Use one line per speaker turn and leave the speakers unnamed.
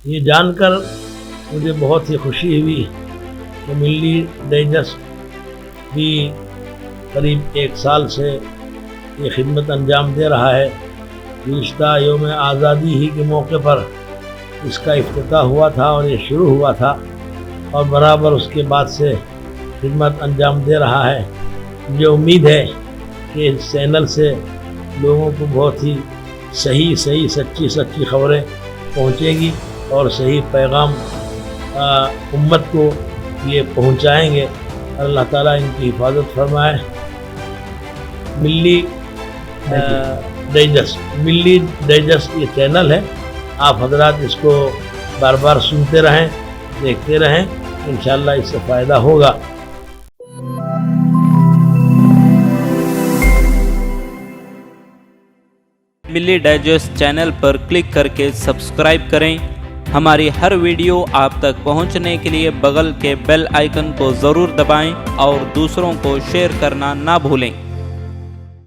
یہ جان کر مجھے بہت ہی خوشی ہوئی کہ ملی ڈائجسٹ بھی قریب 1 سال سے یہ خدمت انجام دے رہا ہے۔ گزشتہ یوم آزادی ہی کے موقع پر اس کا افتتاح ہوا تھا اور یہ شروع ہوا تھا، اور برابر اس کے بعد سے خدمت انجام دے رہا ہے۔ مجھے امید ہے کہ اس چینل سے لوگوں کو بہت ہی صحیح سچی خبریں پہنچے گی اور صحیح پیغام امت کو یہ پہنچائیں گے۔ اللہ تعالیٰ ان کی حفاظت فرمائے۔ ملی ڈائجسٹ یہ چینل ہے، آپ حضرات اس کو بار بار سنتے رہیں، دیکھتے رہیں، انشاءاللہ اس سے فائدہ ہوگا۔
ملی ڈائجسٹ چینل پر کلک کر کے سبسکرائب کریں۔ ہماری ہر ویڈیو آپ تک پہنچنے کے لیے بغل کے بیل آئیکن کو ضرور دبائیں اور دوسروں کو شیئر کرنا نہ بھولیں۔